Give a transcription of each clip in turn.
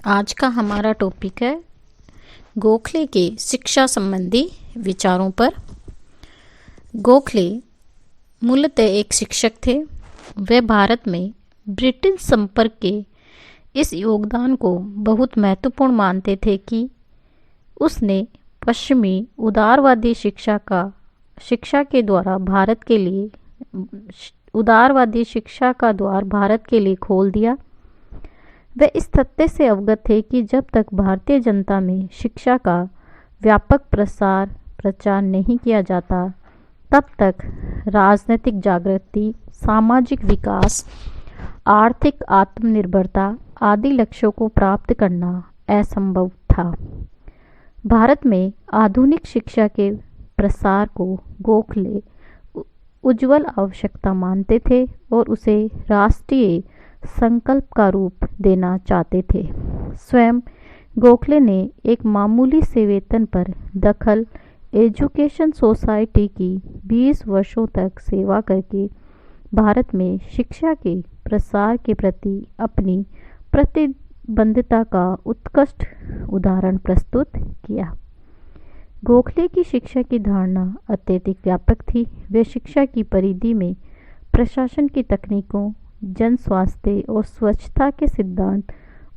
आज का हमारा टॉपिक है गोखले के शिक्षा संबंधी विचारों पर। गोखले मूलतः एक शिक्षक थे। वे भारत में ब्रिटिश संपर्क के इस योगदान को बहुत महत्वपूर्ण मानते थे कि उसने पश्चिमी उदारवादी शिक्षा के द्वार भारत के लिए खोल दिया। वे इस तथ्य से अवगत थे कि जब तक भारतीय जनता में शिक्षा का व्यापक प्रचार नहीं किया जाता, तब तक राजनीतिक जागृति, सामाजिक विकास, आर्थिक आत्मनिर्भरता आदि लक्ष्यों को प्राप्त करना असंभव था। भारत में आधुनिक शिक्षा के प्रसार को गोखले उज्ज्वल आवश्यकता मानते थे और उसे राष्ट्रीय संकल्प का रूप देना चाहते थे। स्वयं गोखले ने एक मामूली से वेतन पर दखल एजुकेशन सोसाइटी की 20 वर्षों तक सेवा करके भारत में शिक्षा के प्रसार के प्रति अपनी प्रतिबद्धता का उत्कृष्ट उदाहरण प्रस्तुत किया। गोखले की शिक्षा की धारणा अत्यधिक व्यापक थी। वे शिक्षा की परिधि में प्रशासन की तकनीकों, जन स्वास्थ्य और स्वच्छता के सिद्धांत,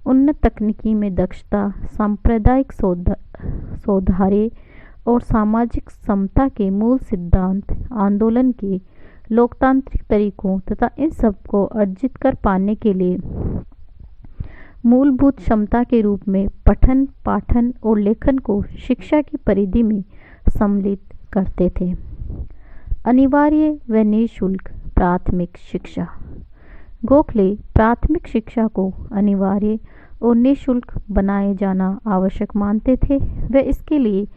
उन्नत तकनीकी में दक्षता, सांप्रदायिक सौहार्द और सामाजिक समता के मूल सिद्धांत, आंदोलन के लोकतांत्रिक तरीकों तथा इन सब को अर्जित कर पाने के लिए मूलभूत क्षमता के रूप में पठन, पाठन और लेखन को शिक्षा की परिधि में सम्मिलित करते थे। अनिवार्य व निःशुल्क प्राथमिक शिक्षा। गोखले प्राथमिक शिक्षा को अनिवार्य और निःशुल्क बनाए जाना आवश्यक मानते थे। वे इसके लिए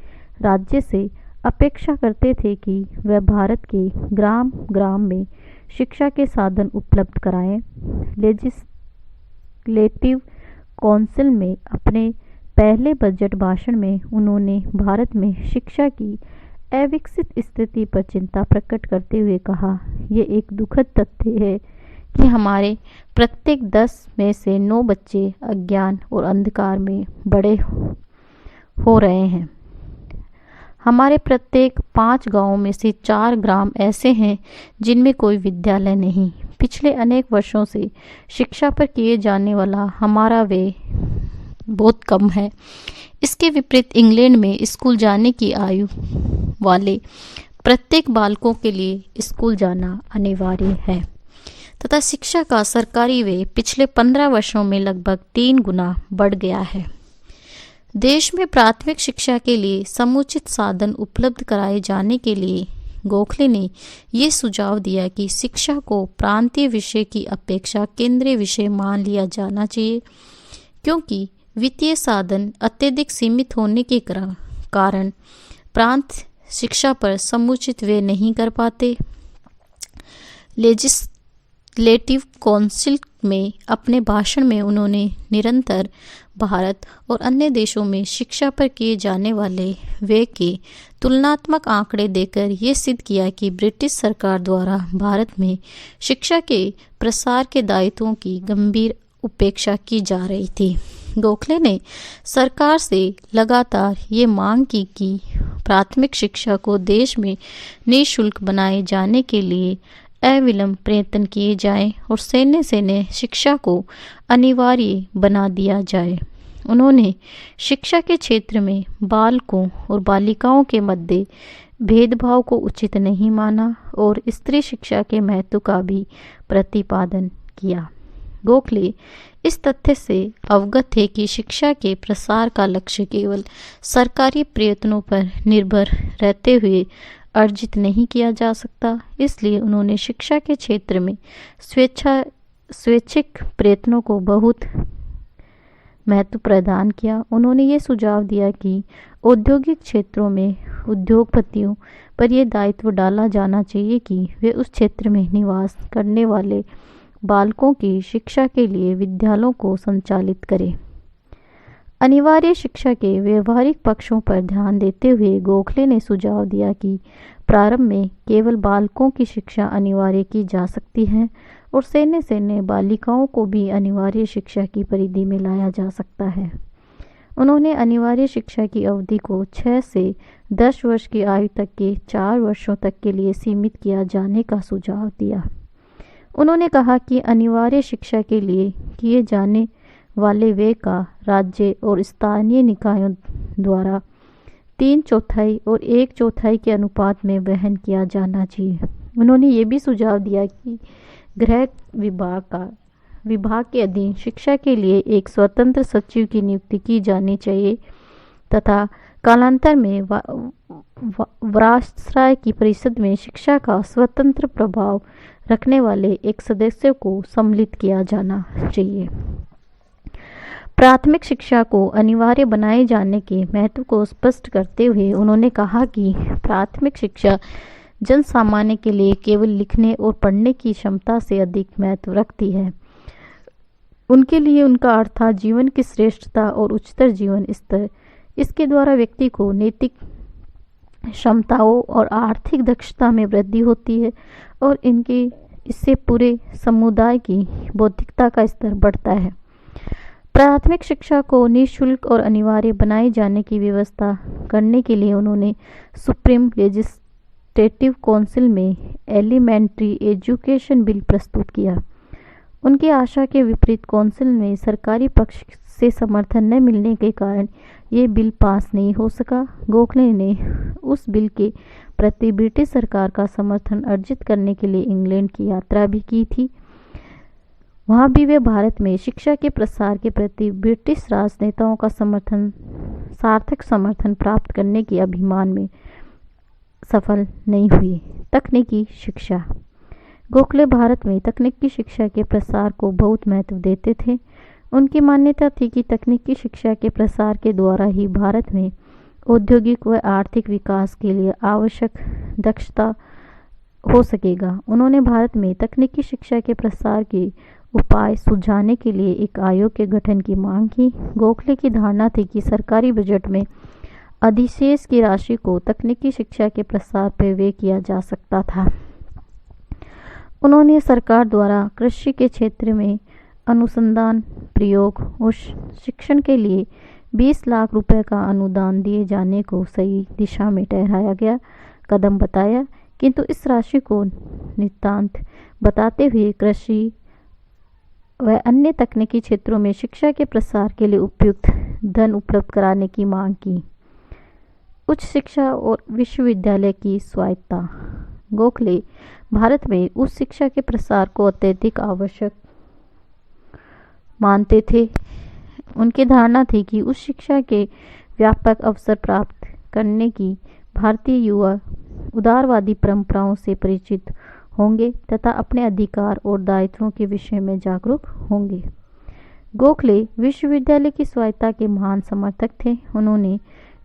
राज्य से अपेक्षा करते थे कि वह भारत के ग्राम ग्राम में शिक्षा के साधन उपलब्ध कराएं। लेजिस्लेटिव काउंसिल में अपने पहले बजट भाषण में उन्होंने भारत में शिक्षा की अविकसित स्थिति पर चिंता प्रकट करते हुए कहा, यह एक दुखद तथ्य है कि हमारे प्रत्येक 10 में से 9 बच्चे अज्ञान और अंधकार में बड़े हो रहे हैं। हमारे प्रत्येक 5 गांवों में से 4 ग्राम ऐसे हैं जिनमें कोई विद्यालय नहीं। पिछले अनेक वर्षों से शिक्षा पर किए जाने वाला हमारा व्यय बहुत कम है। इसके विपरीत इंग्लैंड में स्कूल जाने की आयु वाले प्रत्येक बालकों के लिए स्कूल जाना अनिवार्य है तथा शिक्षा का सरकारी व्यय पिछले 15 वर्षों में लगभग 3 गुना बढ़ गया है। देश में प्राथमिक शिक्षा के लिए समुचित साधन उपलब्ध कराए जाने के लिए गोखले ने ये सुझाव दिया कि शिक्षा को प्रांतीय विषय की अपेक्षा केंद्रीय विषय मान लिया जाना चाहिए, क्योंकि वित्तीय साधन अत्यधिक सीमित होने के कारण प्रांत शिक्षा पर समुचित व्यय नहीं कर पाते। लेजिस्लेटिव काउंसिल में अपने भाषण में उन्होंने निरंतर भारत और अन्य देशों में शिक्षा पर किए जाने वाले व्यय के तुलनात्मक आंकड़े देकर यह सिद्ध किया कि ब्रिटिश सरकार द्वारा भारत में शिक्षा के प्रसार के दायित्वों की गंभीर उपेक्षा की जा रही थी। गोखले ने सरकार से लगातार ये मांग की कि प्राथमिक शिक्षा को देश में निःशुल्क बनाए जाने के लिए अविलंब प्रयत्न किए जाएं और सैन्य शिक्षा को अनिवार्य बना दिया जाए। उन्होंने शिक्षा के क्षेत्र में बालकों और बालिकाओं के मध्य भेदभाव को उचित नहीं माना और स्त्री शिक्षा के महत्व का भी प्रतिपादन किया। गोखले इस तथ्य से अवगत थे कि शिक्षा के प्रसार का लक्ष्य केवल सरकारी प्रयत्नों पर निर्भर रहते हुए अर्जित नहीं किया जा सकता। इसलिए उन्होंने शिक्षा के क्षेत्र में स्वैच्छिक प्रयत्नों को बहुत महत्व प्रदान किया। उन्होंने ये सुझाव दिया कि औद्योगिक क्षेत्रों में उद्योगपतियों पर यह दायित्व डाला जाना चाहिए कि वे उस क्षेत्र में निवास करने वाले बालकों की शिक्षा के लिए विद्यालयों को संचालित करें। अनिवार्य शिक्षा के व्यवहारिक पक्षों पर ध्यान देते हुए गोखले ने सुझाव दिया कि प्रारंभ में केवल बालकों की शिक्षा अनिवार्य की जा सकती है और सेने सेने बालिकाओं को भी अनिवार्य शिक्षा की परिधि में लाया जा सकता है। उन्होंने अनिवार्य शिक्षा की अवधि को 6 से 10 वर्ष की आयु तक के 4 वर्षों तक के लिए सीमित किया जाने का सुझाव दिया। उन्होंने कहा कि अनिवार्य शिक्षा के लिए किए जाने वाले व्यय का राज्य और स्थानीय निकायों द्वारा 3/4 और 1/4 के अनुपात में वहन किया जाना चाहिए। उन्होंने ये भी सुझाव दिया कि गृह विभाग के अधीन शिक्षा के लिए एक स्वतंत्र सचिव की नियुक्ति की जानी चाहिए तथा कालांतर में वारासराय की परिषद में शिक्षा का स्वतंत्र प्रभाव रखने वाले एक सदस्य को सम्मिलित किया जाना चाहिए। प्राथमिक शिक्षा को अनिवार्य बनाए जाने के महत्व को स्पष्ट करते हुए उन्होंने कहा कि प्राथमिक शिक्षा जन सामान्य के लिए केवल लिखने और पढ़ने की क्षमता से अधिक महत्व रखती है। उनके लिए उनका अर्थात जीवन की श्रेष्ठता और उच्चतर जीवन स्तर, इसके द्वारा व्यक्ति को नैतिक क्षमताओं और आर्थिक दक्षता में वृद्धि होती है और इससे पूरे समुदाय की बौद्धिकता का स्तर बढ़ता है। प्राथमिक शिक्षा को निःशुल्क और अनिवार्य बनाए जाने की व्यवस्था करने के लिए उन्होंने सुप्रीम लेजिस्लेटिव काउंसिल में एलिमेंट्री एजुकेशन बिल प्रस्तुत किया। उनकी आशा के विपरीत काउंसिल में सरकारी पक्ष से समर्थन न मिलने के कारण ये बिल पास नहीं हो सका। गोखले ने उस बिल के प्रति ब्रिटिश सरकार का समर्थन अर्जित करने के लिए इंग्लैंड की यात्रा भी की थी। वहाँ भी वे भारत में शिक्षा के प्रसार के प्रति ब्रिटिश राजनेताओं का सार्थक समर्थन प्राप्त करने के अभियान में सफल नहीं हुई। तकनीकी शिक्षा। गोखले भारत में तकनीकी शिक्षा के प्रसार को बहुत महत्व देते थे। उनकी मान्यता थी कि तकनीकी शिक्षा के प्रसार के द्वारा ही भारत में औद्योगिक व आर्थिक विकास के लिए आवश्यक दक्षता हो सकेगा। उन्होंने भारत में तकनीकी शिक्षा के प्रसार के उपाय सुझाने के लिए एक आयोग के गठन की मांग की। गोखले की धारणा थी कि सरकारी बजट में अधिशेष की राशि को तकनीकी शिक्षा के प्रसार पर व्यय किया जा सकता था। उन्होंने सरकार द्वारा कृषि के क्षेत्र में अनुसंधान, प्रयोग और शिक्षण के लिए 20 लाख रुपए का अनुदान दिए जाने को सही दिशा में ठहराया गया कदम बताया, किंतु इस राशि को नितांत बताते हुए कृषि व अन्य तकनीकी क्षेत्रों में शिक्षा के प्रसार के लिए उपयुक्त धन उपलब्ध कराने की मांग की। उच्च शिक्षा और विश्वविद्यालय की स्वायत्तता। गोखले भारत में उच्च शिक्षा के प्रसार को अत्यधिक आवश्यक मानते थे। उनकी धारणा थी कि उच्च शिक्षा के व्यापक अवसर प्राप्त करने की भारतीय युवा उदारवादी परंपराओं से परिचित होंगे तथा अपने अधिकार और दायित्वों के विषय में जागरूक होंगे। गोखले विश्वविद्यालय की स्वायत्तता के महान समर्थक थे। उन्होंने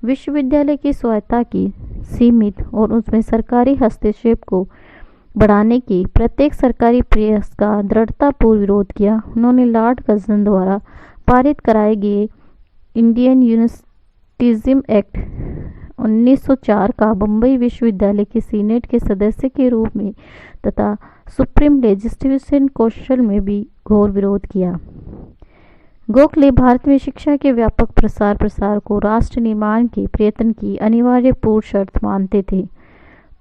विश्वविद्यालय की स्वायत्तता की सीमित और उसमें सरकारी हस्तक्षेप को बढ़ाने की प्रत्येक सरकारी प्रयास का दृढ़तापूर्वक विरोध किया। उन्होंने लॉर्ड कर्जन द्वारा पारित कराए गए इंडियन यूनिवर्सिटीज एक्ट 1904 का बम्बई विश्वविद्यालय के सीनेट के सदस्य के रूप में तथा सुप्रीम लेजिस्लेटिव काउंसिल में भी घोर विरोध किया। गोखले भारत में शिक्षा के व्यापक प्रसार को राष्ट्र निर्माण के प्रयत्न की अनिवार्य पूर्व शर्त मानते थे।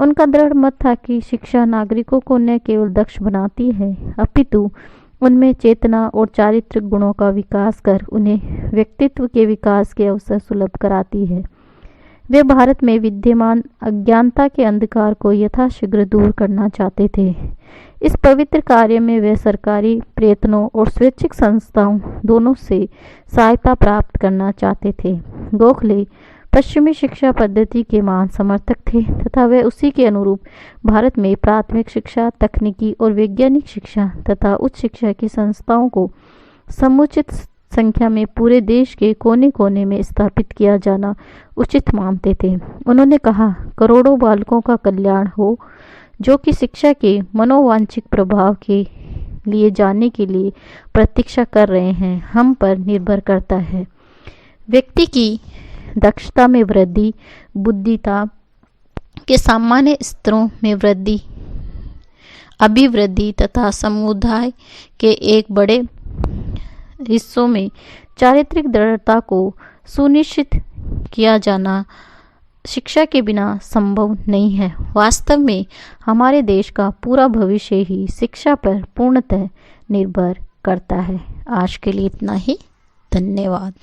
उनका दृढ़ मत था कि शिक्षा नागरिकों को न केवल दक्ष बनाती है अपितु उनमें चेतना और चारित्रिक गुणों का विकास कर उन्हें व्यक्तित्व के विकास के अवसर सुलभ कराती है। वे भारत में विद्यमान अज्ञानता के अंधकार को यथाशीघ्र दूर करना चाहते थे। इस पवित्र कार्य में वे सरकारी प्रयत्नों और स्वैच्छिक संस्थाओं दोनों से सहायता प्राप्त करना चाहते थे। गोखले पश्चिमी शिक्षा पद्धति के महान समर्थक थे तथा वे उसी के अनुरूप भारत में प्राथमिक शिक्षा, तकनीकी और वैज्ञानिक शिक्षा तथा उच्च शिक्षा की संस्थाओं को समुचित संख्या में पूरे देश के कोने कोने में स्थापित किया जाना उचित मानते थे। उन्होंने कहा, करोड़ों बालकों का कल्याण हो जो कि शिक्षा के मनोवांछित प्रभाव के लिए जाने के लिए प्रतीक्षा कर रहे हैं, हम पर निर्भर करता है। व्यक्ति की दक्षता में वृद्धि, बुद्धिमत्ता के सामान्य स्तरों में वृद्धि, अभिवृद्धि तथा समुदाय के एक बड़े हिस्सों में चारित्रिक दृढ़ता को सुनिश्चित किया जाना शिक्षा के बिना संभव नहीं है। वास्तव में हमारे देश का पूरा भविष्य ही शिक्षा पर पूर्णतः निर्भर करता है। आज के लिए इतना ही। धन्यवाद।